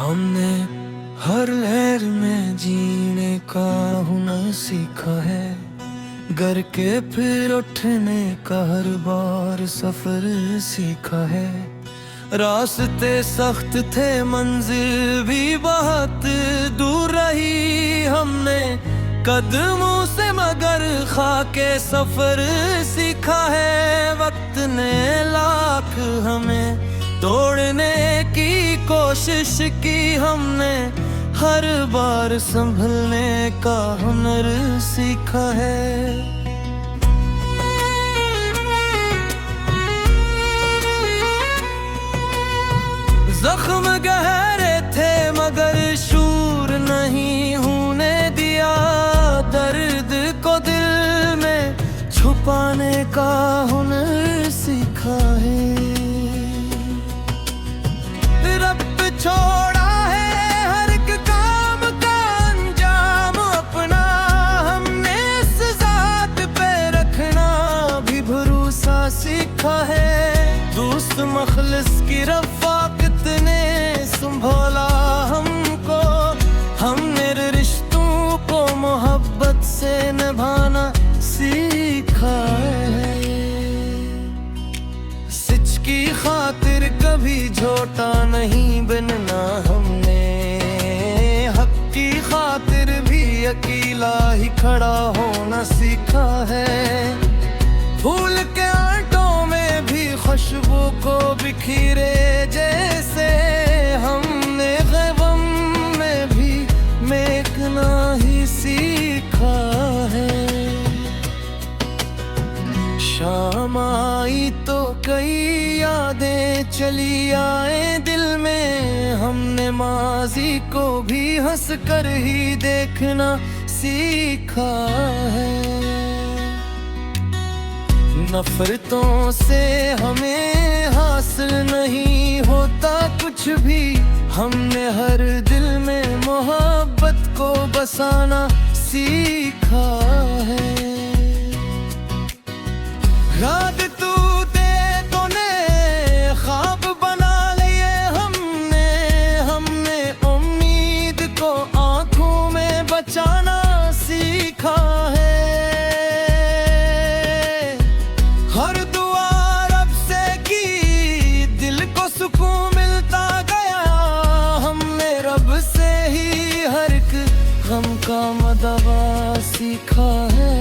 हमने हर लहर में जीने का हुनर सीखा है, गर के फिर उठने का हर बार सफर सीखा है। रास्ते सख्त थे, मंजिल भी बहुत दूर रही, हमने कदमों से मगर खाके सफर सीखा है। वक्त ने लाख हमें तोड़ने की कोशिश की, हमने हर बार संभलने का हुनर सीखा है। जख्म गहरे थे मगर शूर नहीं होने दिया, दर्द को दिल में छुपाने का हुनर सीखा है। रब छोड़ा है हर एक काम का अंजाम अपना, हमने इस ज़ात पे रखना भी भरोसा सीखा है। दोस्त मखलिस की रफ़ाक़त ने संभाला हमको, हमने रिश्तों को मोहब्बत से निभाना सीखा है। सच की खातिर कभी झूठा नहीं बनना, हमने हक की खातिर भी अकेला ही खड़ा होना सीखा है। फूल के आंटों में भी खुशबू को बिखरे जैसे, हमने गम में भी महकना ही सीखा है। शाम आई तो कई यादें चली आए दिल में, हमने माजी को भी हंस कर ही देखना सीखा है। नफरतों से हमें हासिल नहीं होता कुछ भी, हमने हर दिल में मोहब्बत को बसाना सीखा है। रात तू दे तूने ख्वाब बना लिए हमने उम्मीद को आंखों में बचाना सीखा है। हर दुआ रब से की दिल को सुकून मिलता गया, हमने रब से ही हर एक गम का मदवा सीखा है।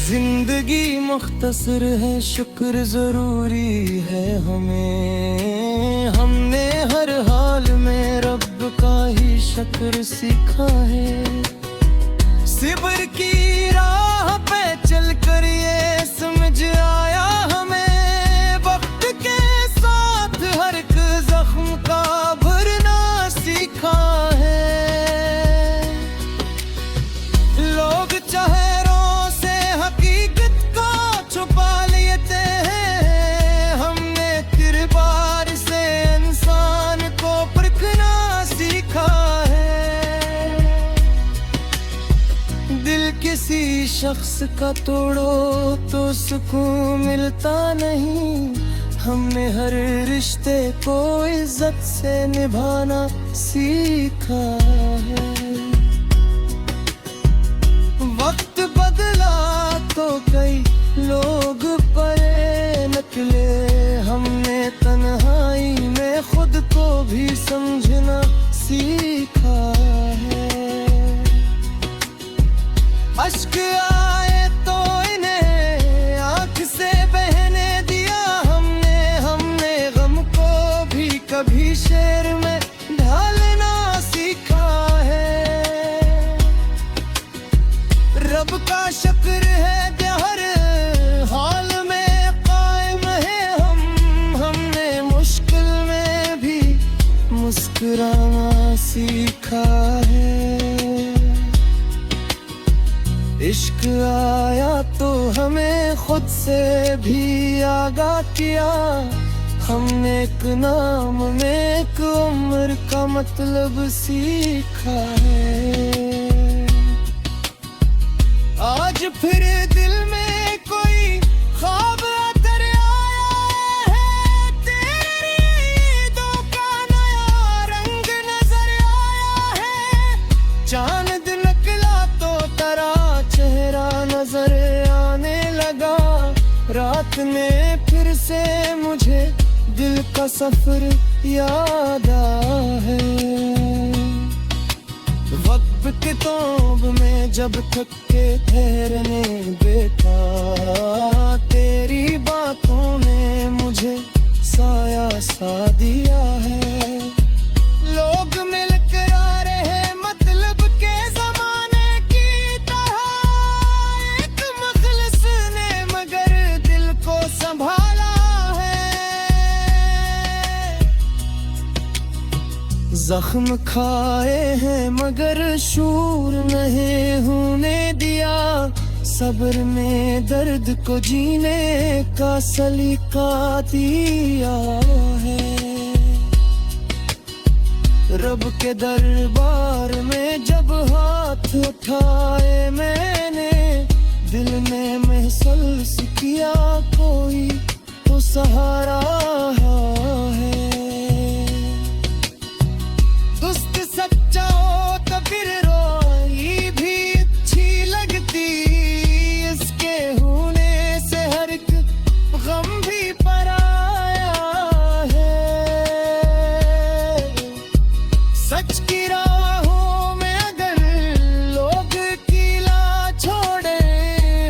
जिंदगी मुख्तसर है, शुक्र जरूरी है हमें, हमने हर हाल में रब का ही शुक्र सीखा है। सिब्र की राह पे चल कर ये समझ आया हमें, वक्त के साथ हर एक जख्म का भरना सीखा है। लोग चेहरों से हकीकत को छुपा लेते हैं, हमने किरदार से इंसान को परखना सीखा है। दिल किसी शख्स का तोड़ो तो सुकून मिलता नहीं, हमने हर रिश्ते को इज्जत से निभाना सीखा है। वक्त बदला तो कई लोग परे निकले, हमने तन्हाई में खुद को भी समझना सीखा है। अश्क आए तो इन्हें आँख से बहने दिया, हमने गम को भी कभी शेर में ढालना सीखा है। रब का शुक्र है कि हर हाल में कायम है हमने मुश्किल में भी मुस्कुराना सीखा है। इश्क आया तो हमें खुद से भी आगाह किया, हमने एक नाम में एक उम्र का मतलब सीखा है। आज फिर दिल में कोई ख्वाब अतर आया है, तेरी ईदों का इश्क ने फिर से मुझे दिल का सफर याद आया है। वक्त के तौब में जब थक के ठहरने बैठा, तेरी बातों ने मुझे साया सा दिया है। लोग मिलकर आ रहे मतलब के जमाने की तरह, एक मुखलिस ने मगर दिल को संभाला है। जख्म खाए हैं मगर शूर नहीं होने दिया, सब्र में दर्द को जीने का सलीका दिया है। रब के दरबार में जब हाथ उठाए मैंने, दिल ने महसूस किया कोई तो सहारा है। दुष्ट सच्चा हो तो फिर रोई भी अच्छी लगती, इसके होने से हर एक गम भी पराया है। सच की राहों में अगर लोग कीला छोड़े,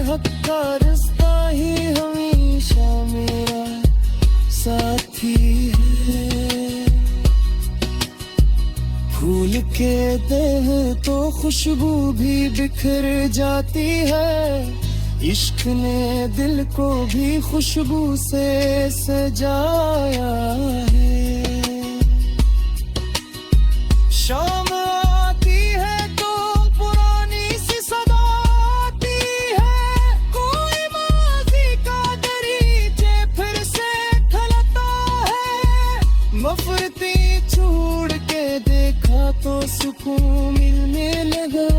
हक का रास्ता ही हमेशा मेरा साथी है। फूल के देह तो खुशबू भी बिखर जाती है, इश्क ने दिल को भी खुशबू से सजाया है। शाम आती है तो पुरानी सी सदा आती है, कोई माज़ी का दरीचे फिर से खलता है। मफरती छोड़ के देखा तो सुकून मिलने लगा,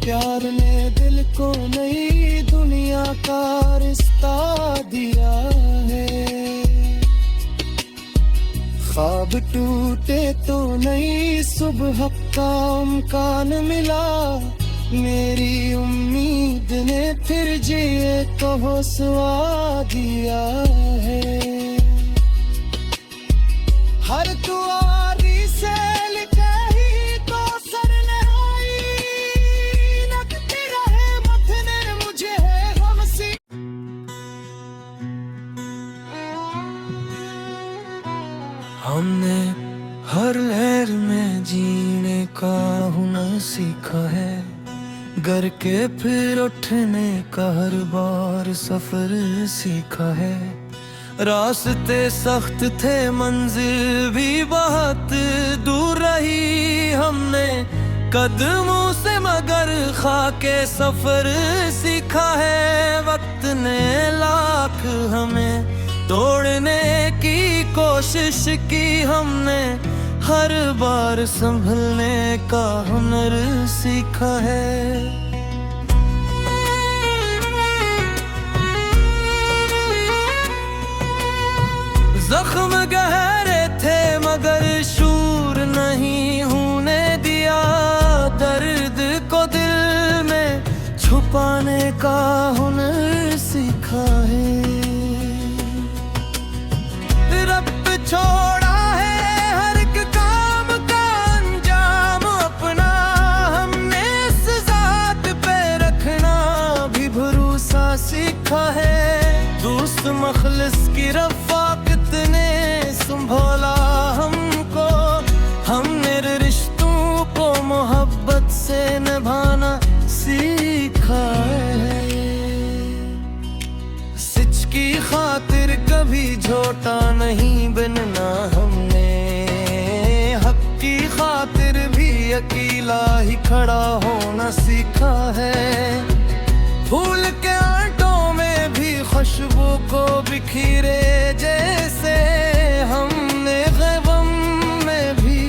प्यार ने दिल को नई दुनिया का रिश्ता दिया है। ख्वाब टूटे तो नई सुबह का इम्कान मिला, मेरी उम्मीद ने फिर जिए को हौसला दिया है। हर दुआरी से लिखे ही तो सर नहाई, लगती रहे मथने मुझे है हमसी। हमने हर लहर में जीने का हुनर सीखा है, गर के फिर उठने का हर बार सफर सीखा है। रास्ते सख्त थे मंजिल भी बहुत दूर रही, हमने कदमों से मगर खाके सफर सीखा है। वक्त ने लाख हमें तोड़ने की कोशिश की, हमने हर बार संभलने का हुनर सीखा है। जख्म गहरे थे मगर शूर नहीं होने दिया, दर्द को दिल में छुपाने का हुनर सीखा है। रब छोड़ा है हर एक काम का अंजाम अपना, हमने इस जात पे रखना भी भरोसा सीखा है। दोस्त मखलिस की रफ़ाक़त ने संभाला हमको, हमने रिश्तों को मोहब्बत से निभाना सीखा है। सच की खातिर कभी झूठा नहीं बनना हमने, हक की खातिर भी अकेला ही खड़ा होना सीखा है। फूल के आंटों में भी खुशबू को बिखरे जैसे, हमने गम में भी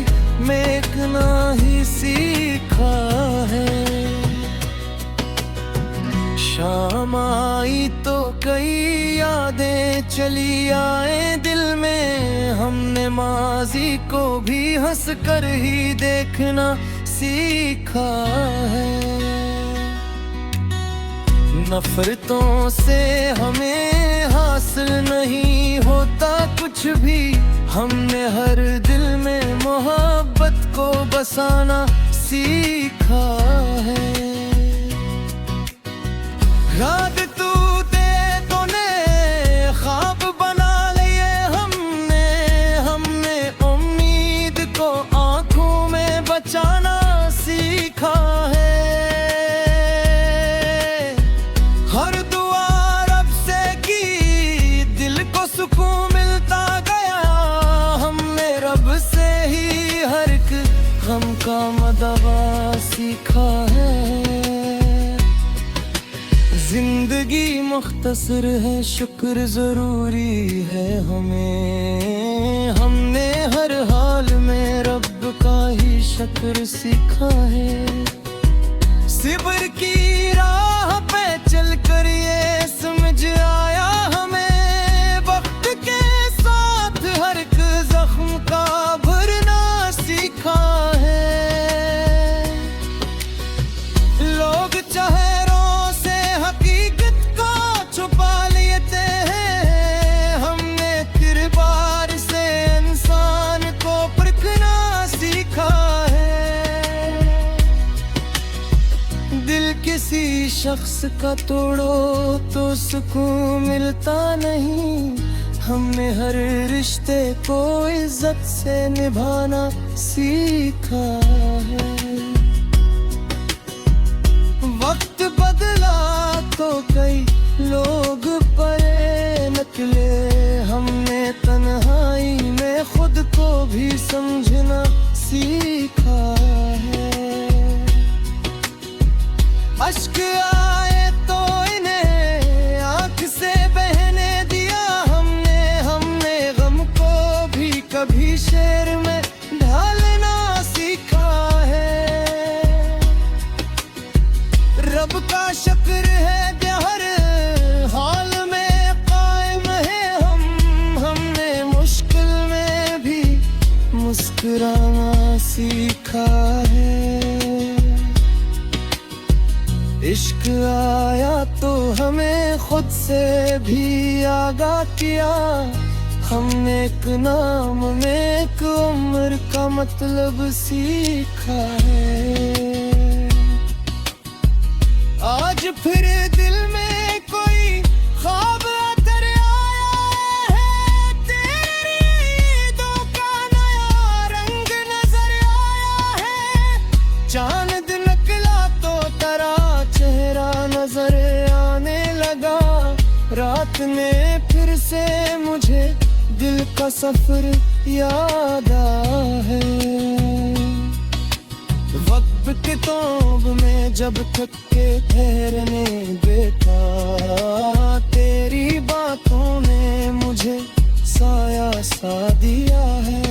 महकना ही सीखा है। शाम आई तो कई यादें चली आए दिल में, हमने माजी को भी हंस कर ही देखना सीखा है। नफरतों से हमें हासिल नहीं होता कुछ भी, हमने हर दिल में मोहब्बत को बसाना सीखा है। रात तू दे तूने ख्वाब बना लिए हमने उम्मीद को आंखों में बचाना सीखा है। हर दुआ रब से की, दिल को सुकून मिलता गया, हमने रब से ही हर एक गम का मदवा सीखा है। जिंदगी मुख्तसर है, शुक्र जरूरी है हमें, हमने हर हाल में रब का ही शुक्र सीखा है। सिब्र की राह पे चल कर ये समझ आया हमें, वक्त के साथ हर एक जख्म का भरना सीखा है। लोग चेहरों से हकीकत को छुपा लेते हैं, हमने किरदार से इंसान को परखना सीखा है। दिल किसी शख्स का तोड़ो तो सुकून मिलता नहीं, हमने हर रिश्ते को इज्जत से निभाना सीखा है। वक्त बदला तो कई लोग परे निकले, हमने तन्हाई में खुद को भी समझना सीखा है। अश्क आए तो इन्हें आंख से बहने दिया, हमने गम को भी कभी शेर में ढालना सीखा है। रब का शुक्र है कि हर हाल में कायम है हमने मुश्किल में भी मुस्कुराना सीखा है। इश्क आया तो हमें खुद से भी आगाह किया, हमने एक नाम में एक उम्र का मतलब सीखा है। आज फिर दिल में कोई ख्वाब अतर आया है, तेरी ईदों का नया रंग नजर आया है। चांद निकला तो तेरा चेहरा नजर आने लगा, रात ने फिर से मुझे दिल का सफर याद आया है। वक्त के तौब में जब थक के ठहरने बैठा, तेरी बातों ने मुझे साया सा दिया है।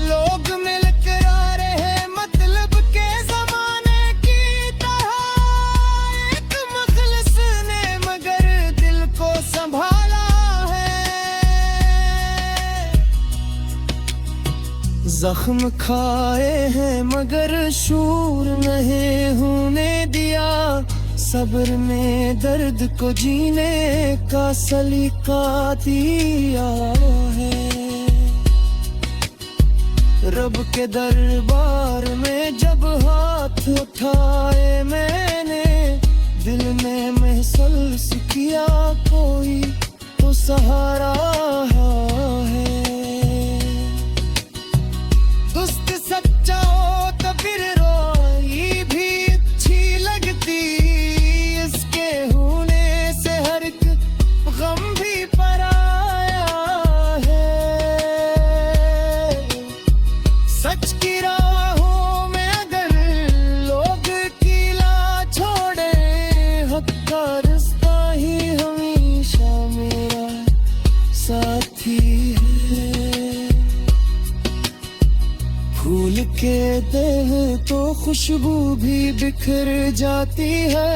लोग मिलकर आ रहे मतलब के जमाने की तरह, एक मुखलिस ने मगर दिल को संभाला है। जख्म खाए हैं मगर शूर नहीं होने दिया, सब्र में दर्द को जीने का सलीका दिया है। रब के दरबार में जब हाथ उठाए मैंने, दिल ने महसूस किया कोई तो सहारा है। दुस्त सच्चा हो तो फिर रोई भी अच्छी लगती, इसके होने से हर एक गम भी पराया है। सच की राहों में अगर लोग कीला छोड़े, हक का रास्ता ही हमेशा मेरा साथी है। फूल के देह तो खुशबू भी बिखर जाती है,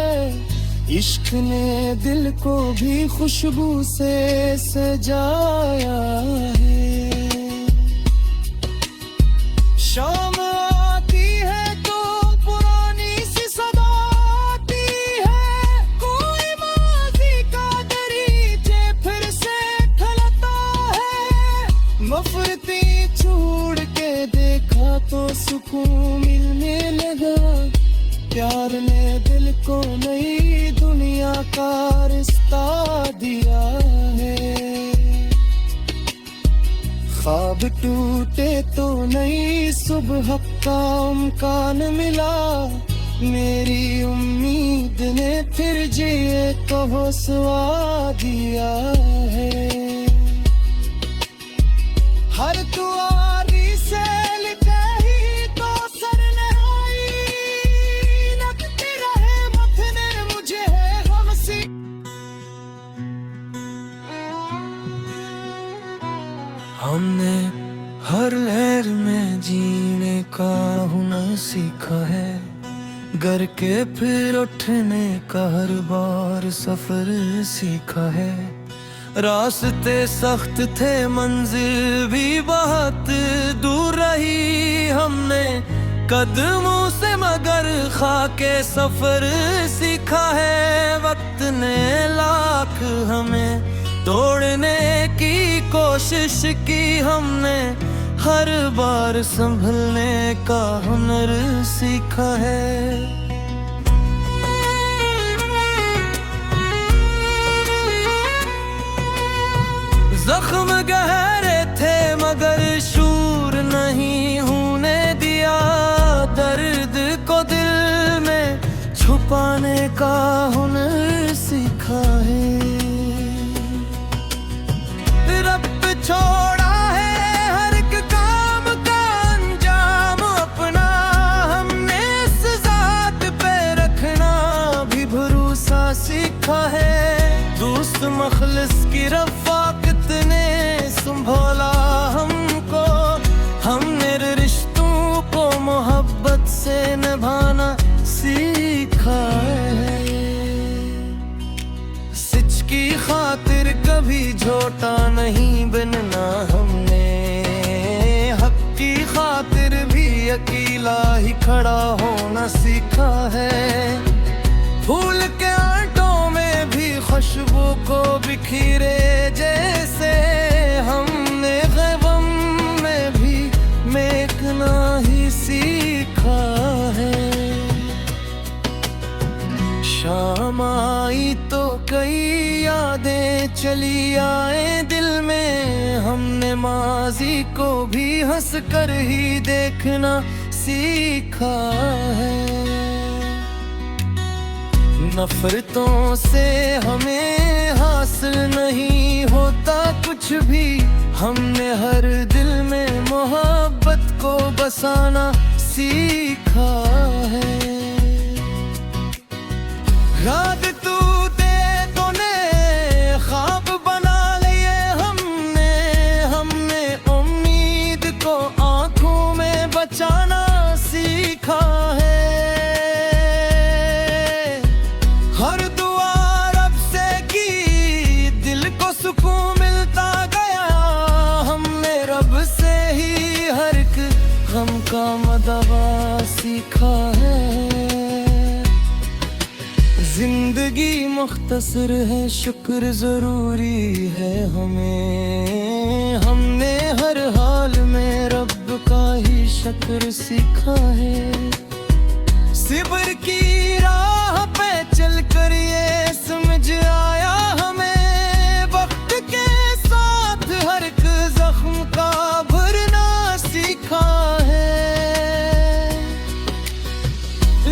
इश्क ने दिल को भी खुशबू से सजाया है। शाम आती है तो पुरानी सी सदा आती है, कोई माज़ी का दरीचे फिर सुकून मिलने लगा। प्यार ने दिल को नई दुनिया का रिश्ता दिया है। ख्वाब टूटे तो नई सुबह का इम्कान मिला। मेरी उम्मीद ने फिर जिए को हौसला दिया है। हर दुआरी से लिखे ही तो सर नहाई लगती रहे मथने मुझे है गमसी। हमने हर लहर में जीने का हुनर सीखा है। गर के फिर उठने का हर बार सफर सीखा है। रास्ते सख्त थे मंजिल भी बहुत दूर रही। हमने कदमों से मगर खाके सफर सीखा है। वक्त ने लाख हमें तोड़ने की कोशिश की। हमने हर बार संभलने का हुनर सीखा है। जख्म गहरे थे मगर शूर नहीं होने दिया। दर्द को दिल में छुपाने का हुनर सीखा है। रब छोड़ा है हर एक काम का अंजाम अपना। हमने इस जात पे रखना भी भरोसा सीखा है। दोस्त मखलिस की रफ़ाक़त ने संभाला हमको। हमने रिश्तों को मोहब्बत से निभाना सीखा है। सच की खातिर कभी झूठा नहीं बनना हमने। हक की खातिर भी अकेला ही खड़ा होना सीखा है। फूल के आंटों में भी खुशबू को बिखरे जैसे। हमने गम में भी महकना ही सीखा है। शाम आई तो कई यादें चली आए दिल में। हमने माजी को भी हंस कर ही देखना सीखा है। नफरतों से हमें हासिल नहीं होता कुछ भी। हमने हर दिल में मोहब्बत को बसाना सीखा है। रात तू दे तूने ख्वाब बना लिए हमने। हमने उम्मीद को आंखों में बचाना सीखा है। हर दुआ रब से की दिल को सुकून मिलता गया। हमने रब से ही हर एक गम का मदवा सीखा है। जिंदगी मुख्तसर है शुक्र जरूरी है हमें। हमने हर हाल में रब का ही शुक्र सीखा है। सिब्र की राह पे चल कर ये समझ आया हमें। वक्त के साथ हर एक जख्म का भरना सीखा है।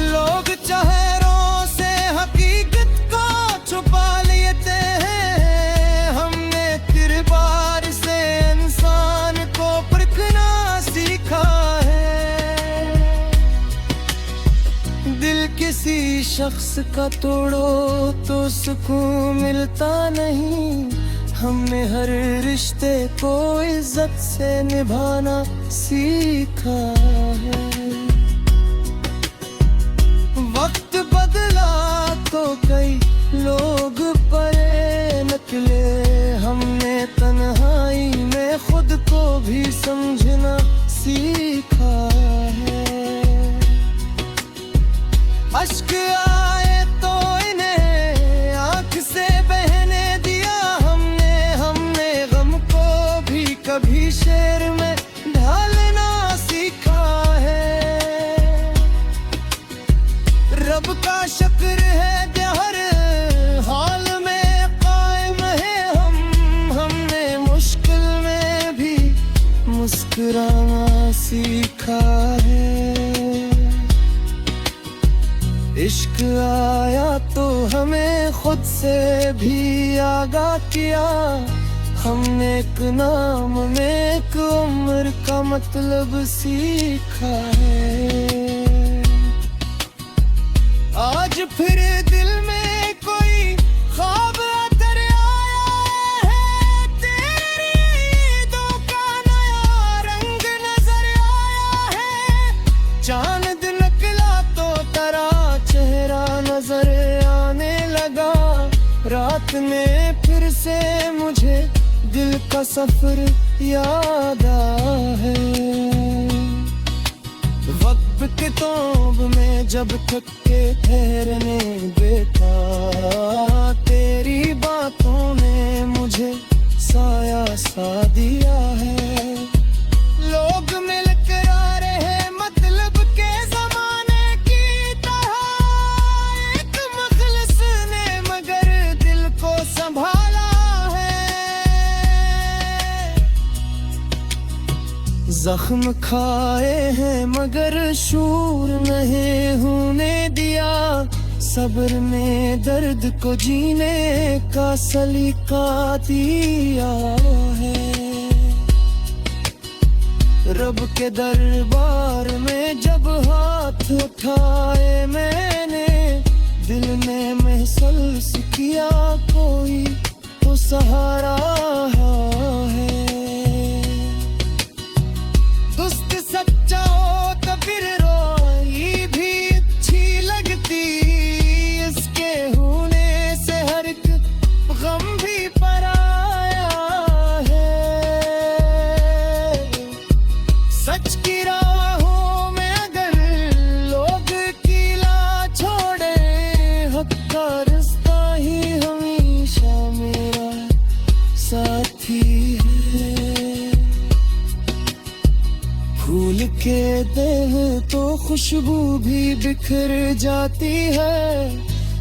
लोग चेहरों से हकीकत को छुपा लेते हैं। हमने किरदार से इंसान को परखना सीखा है। दिल किसी शख्स का तोड़ो तो सुकून मिलता नहीं। हमने हर रिश्ते को इज्जत से निभाना सीखा है। वक्त बदला तो कई लोग परे निकले। हमने तन्हाई में खुद को भी समझना सीखा है। अश्क आए तो इन्हें आँख से बहने दिया हमने। हमने गम को भी कभी शेर में ढालना सीखा है। सीखा है। इश्क आया तो हमें खुद से भी आगाह किया, हमने एक नाम में एक उम्र का मतलब सीखा है। आज फिर दिल में कोई ख्वाब अतर आया है, तेरी ईदों का नया रंग नजर आया है। चांद निकला तो तेरा चेहरा नजर आने लगा, रात ने फिर से मुझे दिल का सफर याद आया है। वक्त के तोब में जब थक के ठहरने बैठा, तेरी बातों ने मुझे साया सा दिया है। लोग मिलकर आ रहे मतलब के जमाने की तरह, एक मखलस ने मगर दिल को संभाला है। जख्म खाए हैं मगर शूर नहीं होने दिया, सब्र में दर्द को जीने का सलीका दिया है। रब के दरबार में जब हाथ उठाए मैंने, दिल ने महसूस किया कोई तो सहारा है। दुस्त सच्चा हो तो फिर रोई भी अच्छी लगती, इसके होने से हर एक गम भी पराया है। सच की राहों में अगर लोग कीला छोड़े, हक का रास्ता ही हमेशा मेरा साथी है। फूल के देह तो खुशबू भी बिखर जाती है,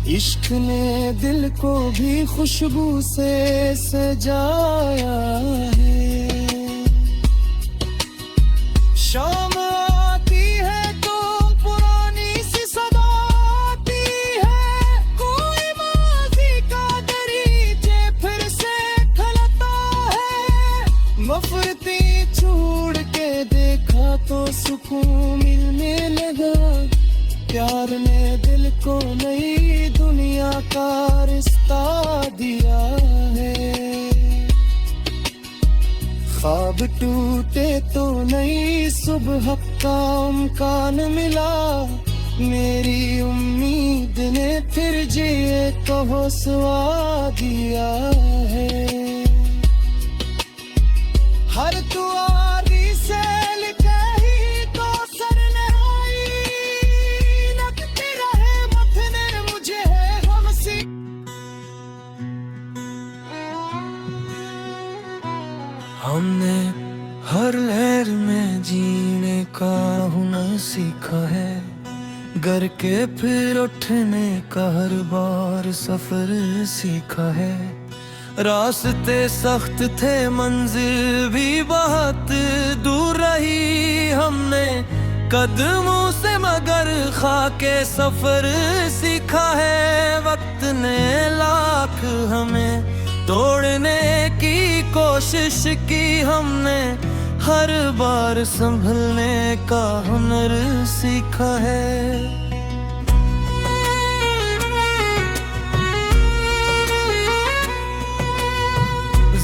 इश्क ने दिल को भी खुशबू से सजाया है। शाम आती है तो पुरानी सी सदा आती है, कोई माज़ी का दरीचे फिर से खलता है। मफरती छोड़ के देखा तो सुकून मिलने लगा, प्यार ने दिल को नई दुनिया का रिश्ता दिया है। ख्वाब टूटे तो नई सुबह का इम्कान मिला, मेरी उम्मीद ने फिर जिए को हौसला दिया है। हर दुआरी से लिखे ही तो सरनहाई, लगती रहे मथने मुझे है हमसी। हमने हर लहर में जीने का हुनर सीखा है, गर के फिर उठने का हर बार सफर सीखा है। रास्ते सख्त थे मंजिल भी बहुत दूर रही, हमने कदमों से मगर खाके सफर सीखा है। वक्त ने लाख हमें तोड़ने की कोशिश की, हमने हर बार संभलने का हुनर सीखा है।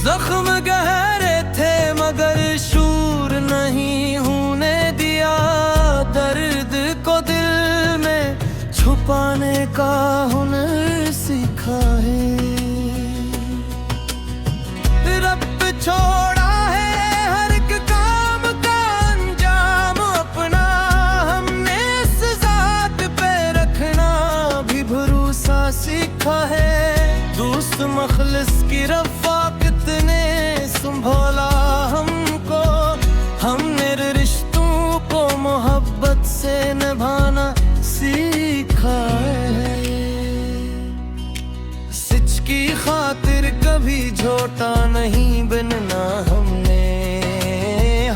जख्म गहरे थे मगर शूर नहीं होने दिया, दर्द को दिल में छुपाने का हुनर सीखा है। रब छोड़ा है हर एक काम का अंजाम अपना, हमने इस जात पे रखना भी भरोसा सीखा है। दोस्त मखलिस की रफ़ाक़त ने संभाला हमको, हमने रिश्तों को मोहब्बत से निभाना सीखा है। सच की खातिर कभी झूठा नहीं बनना हमने,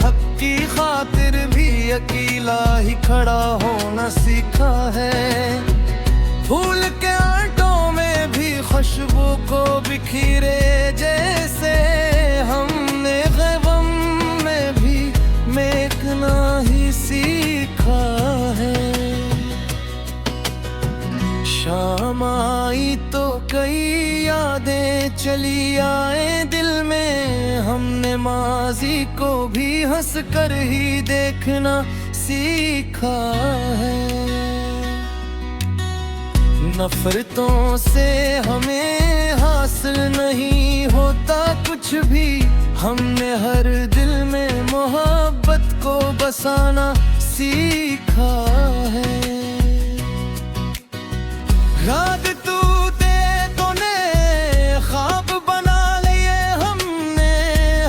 हक की खातिर भी अकेला ही खड़ा होना सीखा है। फूल के आंटों में भी खुशबू को बिखरे जैसे हमने गम में भी महकना ही सीखा है। शाम आई तो कई यादें चली आए दिल में, हमने माजी को भी हंस कर ही देखना सीखा है। नफरतों से हमें हासिल नहीं होता कुछ भी, हमने हर दिल में मोहब्बत को बसाना सीखा है। रात टूटे तो ने ख्वाब बना लिए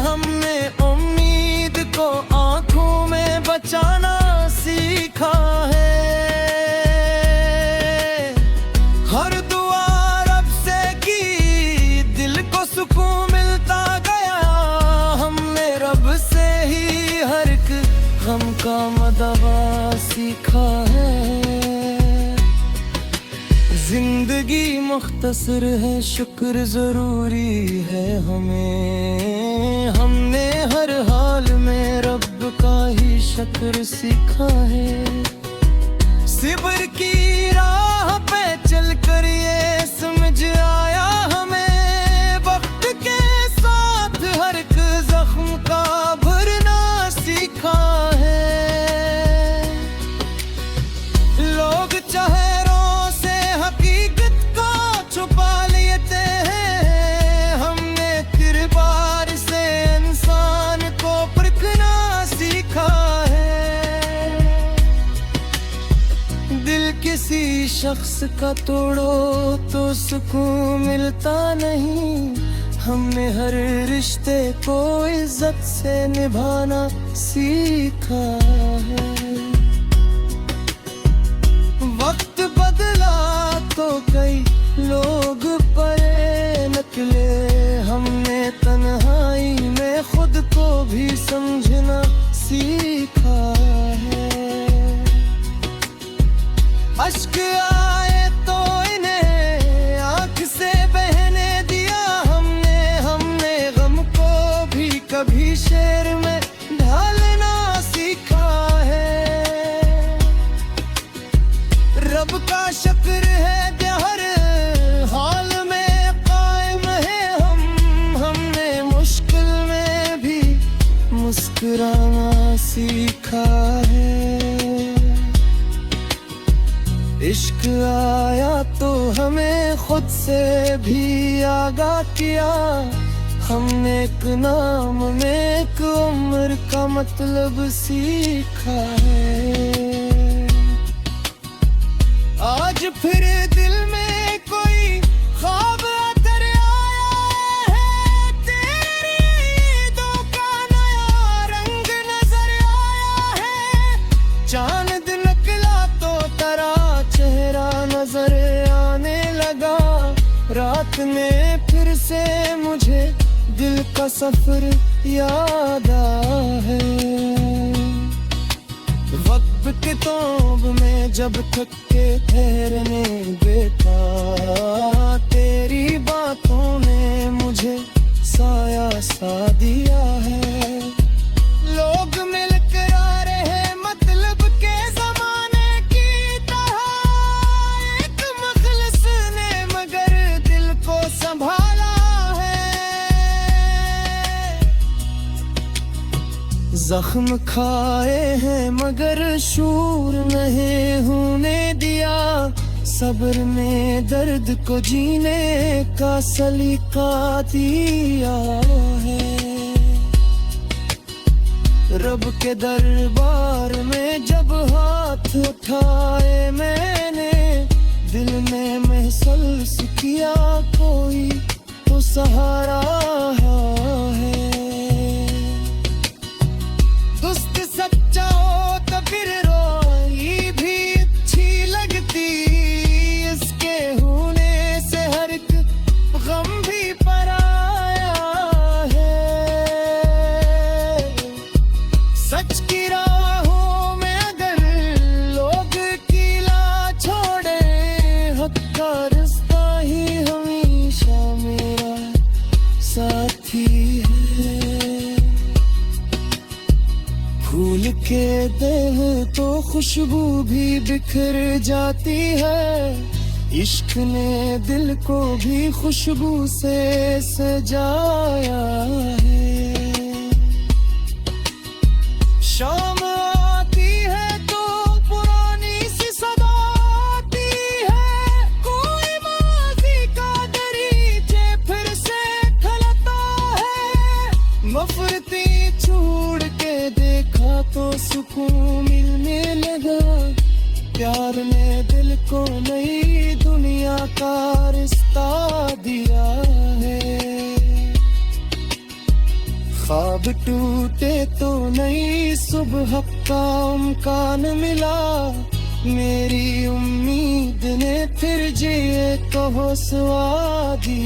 हमने उम्मीद को आंखों में बचाना सीखा है। हर दुआ रब से की दिल को सुकून मिलता गया, हमने रब से ही हर एक गम का मदवा सीखा है। जिंदगी मुख्तसर है, शुक्र जरूरी है हमें, हमने हर हाल में रब का ही शुक्र सीखा है। सिबर की राह पे चल कर ये समझ आया हमें, वक्त के साथ हर एक जख्म का भरना सीखा है। लोग चेहरों से हकीकत को छुपा लेते हैं, हमने किरदार से इंसान को परखना सीखा है। दिल किसी शख्स का तोड़ो तो सुकून मिलता नहीं, हमने हर रिश्ते को इज्जत से निभाना सीखा है। वक्त बदला तो कई लोग परे निकले, हमने तन्हाई में खुद को भी समझना सीखा है। अश्क आए तो इन्हें आंख से बहने दिया, हमने गम को भी कभी शेर में ढालना सीखा है। रब का शुक्र है कि हर हाल में कायम है हमने मुश्किल में भी मुस्कुराना सीखा है। इश्क आया तो हमें खुद से भी आगाह किया, हमने एक नाम में एक उम्र का मतलब सीखा है। आज फिर दिल में कोई ख्वाब अतर आया है, तेरी ईदों का नया रंग नजर आया है। चांद निकला तो तेरा चेहरा नजर आने लगा, रात में फिर से मुझे दिल का सफर याद आया है। वक्त के तौब में जब थक के ठहरने बैठा, तेरी बातों ने मुझे साया सा दिया है। लोग मिलकर आ रहे मतलब के जमाने की तरह, एक मुखलिस ने मगर दिल को संभाला है। जख्म खाए हैं मगर शूर नहीं होने दिया, सब्र में दर्द को जीने का सलीका दिया है। रब के दरबार में जब हाथ उठाए मैंने, दिल में महसूस किया कोई तो सहारा है। दुस्त सच्चा हो तो फिर रोई भी अच्छी लगती, इसके होने से हर एक गम भी पराया है। सच की राहों में जाती है। फूल के देह तो खुशबू भी बिखर जाती है। इश्क ने दिल को भी खुशबू से सजाया है। शाम आती है तो पुरानी सी सदा आती है। कोई माज़ी का दरीचे फिर से खलता है। मफरती छोड़ के देखा तो सुकून मिलने लगा। प्यार ने दिल को नई दुनिया का रिश्ता दिया है। ख्वाब टूटे तो नई सुबह का इम्कान मिला। मेरी उम्मीद ने फिर जिए को हौसला दिया।